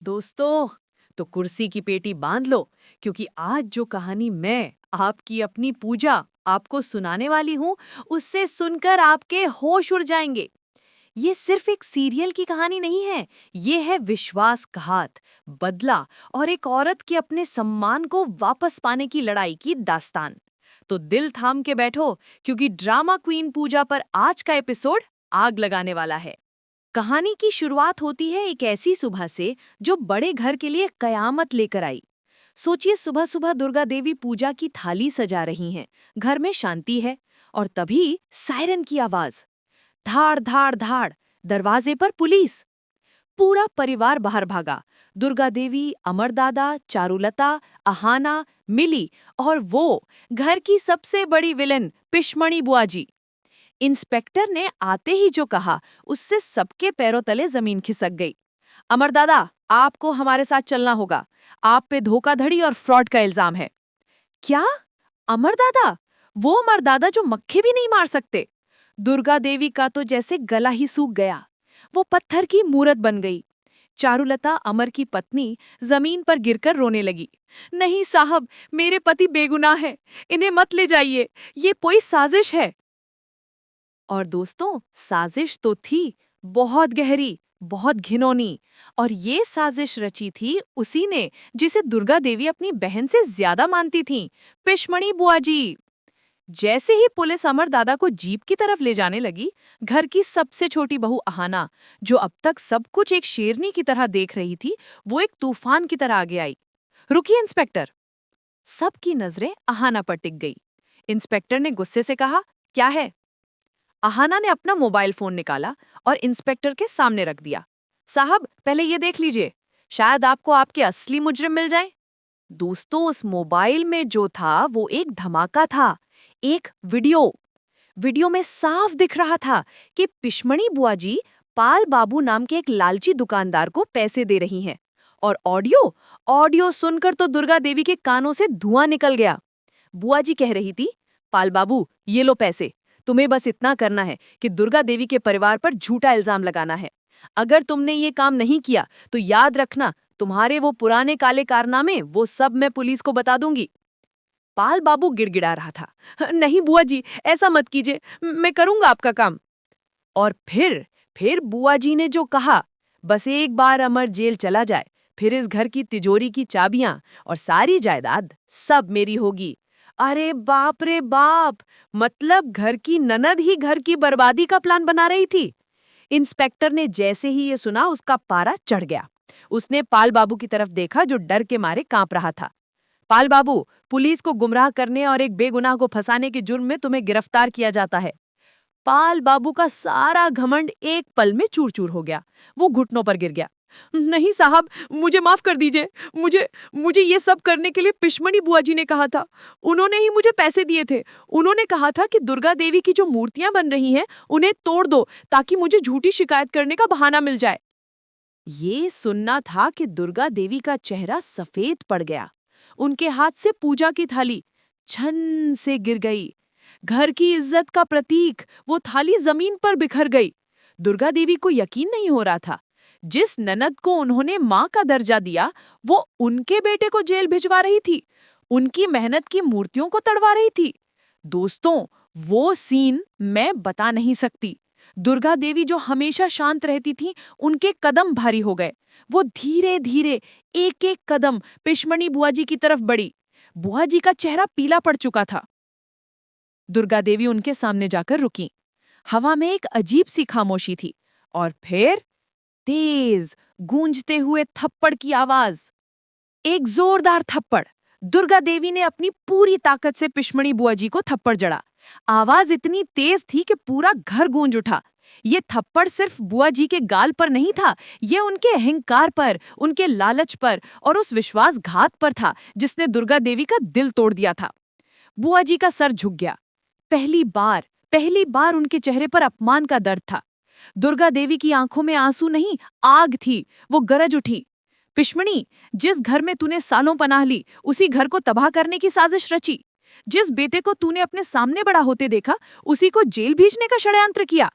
दोस्तों, तो कुर्सी की पेटी बांध लो, क्योंकि आज जो कहानी मैं आपकी अपनी पूजा आपको सुनाने वाली हूँ, उससे सुनकर आपके होश उड़ जाएंगे। ये सिर्फ एक सीरियल की कहानी नहीं है, ये है विश्वासघात, बदला और एक औरत के अपने सम्मान को वापस पाने की लड़ाई की दास्तान। तो दिल थाम के बैठो, क्योंकि ड्रामा क्वीन पूजा पर आज का एपिसोड आग लगाने वाला है। कहानी की शुरुआत होती है एक ऐसी सुबह से जो बड़े घर के लिए कयामत लेकर आई। सोचिए, सुबह सुबह दुर्गा देवी पूजा की थाली सजा रही हैं, घर में शांति है, और तभी सायरन की आवाज। धाड़ धाड़ धाड़, दरवाजे पर पुलिस। पूरा परिवार बाहर भागा। दुर्गा देवी, अमरदादा, चारुलता, अहाना, मिली और वो घर की सबसे बड़ी विलन पिशमणी बुआ जी। इंस्पेक्टर ने आते ही जो कहा, उससे सबके पैरों तले जमीन खिसक गई। अमरदादा, आपको हमारे साथ चलना होगा। आप पे धोखाधड़ी और फ्रॉड का इल्जाम है। क्या? अमरदादा? वो अमरदादा जो मक्खी भी नहीं मार सकते? दुर्गा देवी का तो जैसे गला ही सूख गया। वो पत्थर की मूरत बन गई। चारुलता, अमर की पत्नी, जमीन पर गिरकर रोने लगी। नहीं साहब, मेरे पति बेगुनाह हैं, इन्हें मत ले जाइए, ये कोई साजिश है। और दोस्तों, साजिश तो थी, बहुत गहरी, बहुत घिनौनी। और ये साजिश रची थी उसी ने जिसे दुर्गा देवी अपनी बहन से ज्यादा मानती थीं, पिशमणी बुआ जी। जैसे ही पुलिस अमरदादा को जीप की तरफ ले जाने लगी, घर की सबसे छोटी बहू अहाना, जो अब तक सब कुछ एक शेरनी की तरह देख रही थी, वो एक तूफान की तरह आगे आई। रुकिए इंस्पेक्टर। सबकी नजरें अहाना पर टिक गई। इंस्पेक्टर ने गुस्से से कहा, क्या है? अहाना ने अपना मोबाइल फोन निकाला और इंस्पेक्टर के सामने रख दिया। साहब, पहले ये देख लीजिए, शायद आपको आपके असली मुजरिम मिल जाए। दोस्तों, उस मोबाइल में जो था वो एक धमाका था, एक वीडियो में साफ दिख रहा था कि पिशमणी बुआ जी पाल बाबू नाम के एक लालची दुकानदार को पैसे दे रही हैं। और ऑडियो सुनकर तो दुर्गा देवी के कानों से धुआं निकल गया। बुआ जी कह रही थी, पाल बाबू, ये लो पैसे, तुम्हें बस इतना करना है कि दुर्गा देवी के परिवार पर झूठा इल्जाम लगाना है। अगर तुमने ये काम नहीं किया तो याद रखना, तुम्हारे वो पुराने काले कारनामे, वो सब मैं पुलिस को बता दूंगी। पाल बाबू गिड़गिड़ा रहा था, नहीं बुआ जी, ऐसा मत कीजिए, मैं करूंगा आपका काम। और फिर बुआ जी ने जो कहा, बस एक बार अमर जेल चला जाए, फिर इस घर की तिजोरी की चाबियां और सारी जायदाद सब मेरी होगी। अरे बाप रे बाप, मतलब घर की ननद ही घर की बर्बादी का प्लान बना रही थी। इंस्पेक्टर ने जैसे ही ये सुना, उसका पारा चढ़ गया। उसने पाल बाबू की तरफ देखा, जो डर के मारे कांप रहा था। पाल बाबू, पुलिस को गुमराह करने और एक बेगुनाह को फंसाने के जुर्म में तुम्हें गिरफ्तार किया जाता है। पाल बाबू का सारा घमंड एक पल में चूर चूर हो गया। वो घुटनों पर गिर गया। नहीं साहब, मुझे माफ कर दीजिए, मुझे ये सब करने के लिए पिशमणी बुआ जी ने कहा था। उन्होंने ही मुझे पैसे दिए थे। उन्होंने कहा था कि दुर्गा देवी की जो मूर्तियां बन रही हैं, उन्हें तोड़ दो, ताकि मुझे झूठी शिकायत करने का बहाना मिल जाए। ये सुनना था कि दुर्गा देवी का चेहरा सफेद पड़ गया। उनके हाथ से पूजा की थाली छन से गिर गई। घर की इज्जत का प्रतीक, वो थाली जमीन पर बिखर गई। दुर्गा देवी को यकीन नहीं हो रहा था, जिस ननद को उन्होंने मां का दर्जा दिया, वो उनके बेटे को जेल भिजवा रही थी, उनकी मेहनत की मूर्तियों को तड़वा रही थी। दोस्तों, वो सीन मैं बता नहीं सकती। दुर्गा देवी, जो हमेशा शांत रहती थी, उनके कदम भारी हो गए। वो धीरे धीरे एक एक कदम पिशमणी बुआ जी की तरफ बढ़ी। बुआ जी का चेहरा पीला पड़ चुका था। दुर्गा देवी उनके सामने जाकर रुकी। हवा में एक अजीब सी खामोशी थी, और फिर तेज गूंजते हुए थप्पड़ की आवाज। एक जोरदार थप्पड़। दुर्गा देवी ने अपनी पूरी ताकत से पिशमणी बुआ जी को थप्पड़ जड़ा। आवाज इतनी तेज थी कि पूरा घर गूंज उठा। ये थप्पड़ सिर्फ बुआ जी के गाल पर नहीं था, ये उनके अहंकार पर, उनके लालच पर और उस विश्वासघात पर था जिसने दुर्गा देवी का दिल तोड़ दिया था। बुआ जी का सर झुक गया। पहली बार उनके चेहरे पर अपमान का दर्द था। दुर्गा देवी की आंखों में आंसू नहीं, आग थी। वो गरज उठी, पिशमणी, जिस घर में तूने सालों पनाह ली, उसी घर को तबाह करने की साजिश रची। जिस बेटे को तूने अपने सामने बड़ा होते देखा, उसी को जेल भेजने का षड्यंत्र किया।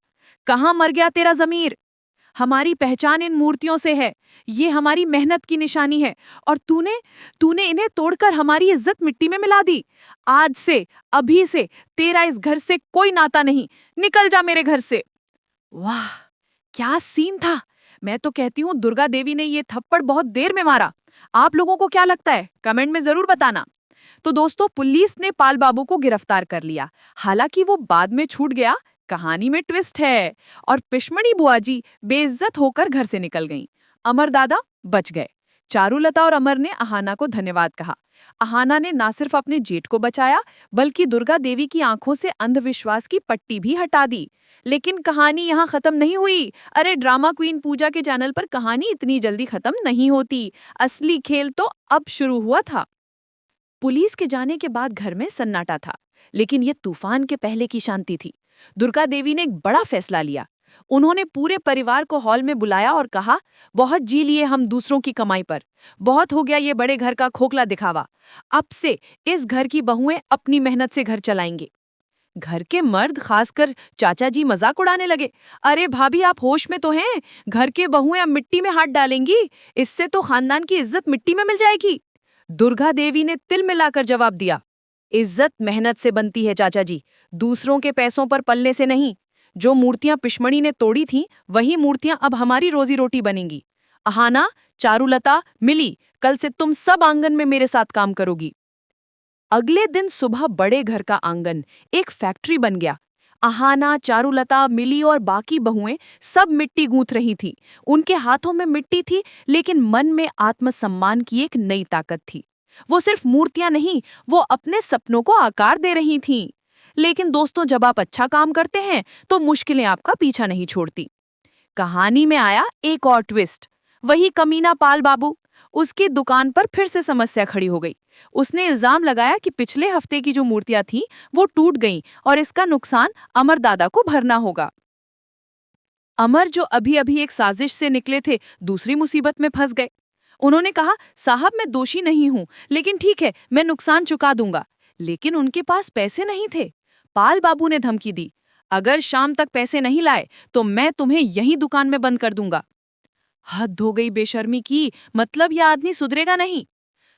कहां मर गया तेरा ज़मीर? हमारी पहचान इन मूर्तियों से है। ये हमारी मेहनत की निशानी है और तूने इन्हें तोड़कर हमारी इज्जत मिट्टी में मिला दी। आज से, अभी से तेरा इस घर से कोई नाता नहीं। निकल जा मेरे घर से। वाह, क्या सीन था। मैं तो कहती हूँ दुर्गा देवी ने ये थप्पड़ बहुत देर में मारा। आप लोगों को क्या लगता है? कमेंट में जरूर बताना। तो दोस्तों, पुलिस ने पाल बाबू को गिरफ्तार कर लिया। हालांकि वो बाद में छूट गया। कहानी में ट्विस्ट है। और पिशमणी बुआ जी बेइज्जत होकर घर से निकल गईं। अमर दादा बच गए। चारुलता और अमर ने अहाना को धन्यवाद कहा। अहाना ने ना सिर्फ अपने जेठ को बचाया, बल्कि दुर्गा देवी की आंखों से अंधविश्वास की पट्टी भी हटा दी। लेकिन कहानी यहाँ खत्म नहीं हुई। अरे, ड्रामा क्वीन पूजा के चैनल पर कहानी इतनी जल्दी खत्म नहीं होती। असली खेल तो अब शुरू हुआ था। पुलिस के जाने के बाद घर में सन्नाटा था, लेकिन ये तूफान के पहले की शांति थी। दुर्गा देवी ने एक बड़ा फैसला लिया। उन्होंने पूरे परिवार को हॉल में बुलाया और कहा, बहुत जी लिए हम दूसरों की कमाई पर। बहुत हो गया ये बड़े घर का खोखला दिखावा। अब से इस घर की बहुएं अपनी मेहनत से घर चलाएंगे। घर के मर्द, खासकर चाचा जी, मजाक उड़ाने लगे। अरे भाभी, आप होश में तो हैं? घर के बहुएं अब मिट्टी में हाथ डालेंगी? इससे तो खानदान की इज्जत मिट्टी में मिल जाएगी। दुर्गा देवी ने तिल मिलाकर जवाब दिया, इज्जत मेहनत से बनती है चाचा जी, दूसरों के पैसों पर पलने से नहीं। जो मूर्तियां पिशमणी ने तोड़ी थीं, वही मूर्तियां अब हमारी रोजी रोटी बनेंगी। अहाना, चारुलता, मिली, कल से तुम सब आंगन में मेरे साथ काम करोगी। अगले दिन सुबह बड़े घर का आंगन एक फैक्ट्री बन गया। अहाना, चारुलता, मिली और बाकी बहुएं सब मिट्टी गूंथ रही थीं। उनके हाथों में मिट्टी थी, लेकिन मन में आत्मसम्मान की एक नई ताकत थी। वो सिर्फ मूर्तियां नहीं, वो अपने सपनों को आकार दे रही थीं। लेकिन दोस्तों, जब आप अच्छा काम करते हैं तो मुश्किलें आपका पीछा नहीं छोड़ती। कहानी में आया एक और ट्विस्ट। वही कमीना पाल बाबू, उसकी दुकान पर फिर से समस्या खड़ी हो गई। उसने इल्जाम लगाया कि पिछले हफ्ते की जो मूर्तियां थीं वो टूट गईं और इसका नुकसान अमर दादा को भरना होगा। अमर, जो अभी अभी एक साजिश से निकले थे, दूसरी मुसीबत में फंस गए। उन्होंने कहा, साहब मैं दोषी नहीं हूं, लेकिन ठीक है, मैं नुकसान चुका दूंगा। लेकिन उनके पास पैसे नहीं थे। पाल बाबू ने धमकी दी, अगर शाम तक पैसे नहीं लाए तो मैं तुम्हें यहीं दुकान में बंद कर दूंगा। हद हो गई बेशर्मी की, मतलब यह आदमी सुधरेगा नहीं।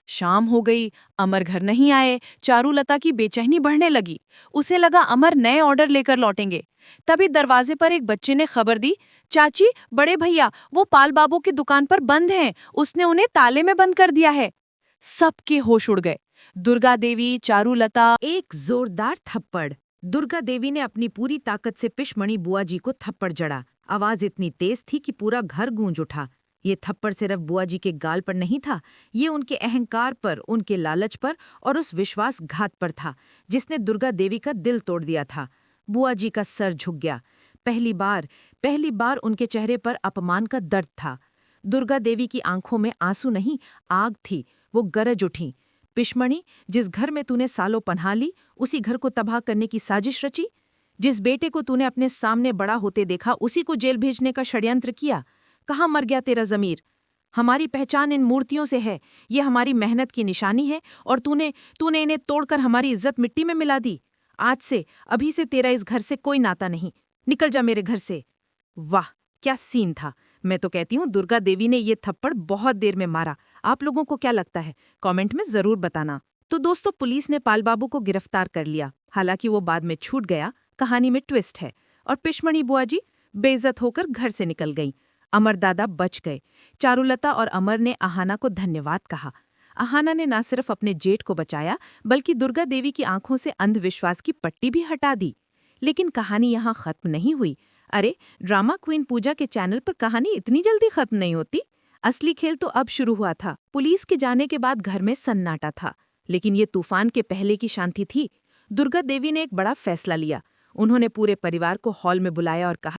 शाम हो गई, अमर घर नहीं आए। चारुलता की बेचैनी बढ़ने लगी। उसे लगा अमर नए ऑर्डर लेकर लौटेंगे। तभी दरवाजे पर एक बच्चे ने खबर दी, चाची, बड़े भैया, वो पाल बाबू की दुकान पर बंद हैं, उसने उन्हें ताले में बंद कर दिया है। सबके होश उड़ गए। दुर्गा देवी, चारुलता, एक जोरदार थप्पड़। दुर्गा देवी ने अपनी पूरी ताकत से पिशमणी बुआ जी को थप्पड़ जड़ा। आवाज इतनी तेज थी कि पूरा घर गूंज उठा। ये थप्पड़ सिर्फ बुआ जी के गाल पर नहीं था, ये उनके अहंकार पर, उनके लालच पर और उस विश्वासघात पर था जिसने दुर्गा देवी का दिल तोड़ दिया था। बुआ जी का सर झुक गया। पहली बार उनके चेहरे पर अपमान का दर्द था। दुर्गा देवी की आंखों में आंसू नहीं, आग थी। वो गरज उठी, पिशमणी, जिस घर में तूने सालों पनाह ली, उसी घर को तबाह करने की साजिश रची। जिस बेटे को तूने अपने सामने बड़ा होते देखा, उसी को जेल भेजने का षड्यंत्र किया। कहाँ मर गया तेरा ज़मीर? हमारी पहचान इन मूर्तियों से है। ये हमारी मेहनत की निशानी है और तूने इन्हें तोड़कर हमारी इज्जत मिट्टी में मिला दी। आज से, अभी से तेरा इस घर से कोई नाता नहीं। निकल जा मेरे घर से। वाह, क्या सीन था। मैं तो कहती हूँ दुर्गा देवी ने ये थप्पड़ बहुत देर में मारा। आप लोगों को क्या लगता है? कमेंट में जरूर बताना। तो दोस्तों, पुलिस ने पाल बाबू को गिरफ्तार कर लिया। हालांकि वो बाद में छूट गया। कहानी में ट्विस्ट है। और पिशमणी बुआ जी बेइज्जत होकर घर से निकल गईं। अमर दादा बच गए। चारुलता और अमर ने अहाना को धन्यवाद कहा। अहाना ने न सिर्फ अपने जेठ को बचाया, बल्कि दुर्गा देवी की आंखों से अंधविश्वास की पट्टी भी हटा दी। लेकिन कहानी यहाँ खत्म नहीं हुई। अरे, ड्रामा क्वीन पूजा के चैनल पर कहानी इतनी जल्दी खत्म नहीं होती। असली खेल तो अब शुरू हुआ था। पुलिस के जाने के बाद घर में सन्नाटा था, लेकिन ये तूफान के पहले की शांति थी। दुर्गा देवी ने एक बड़ा फैसला लिया। उन्होंने पूरे परिवार को हॉल में बुलाया और कहा,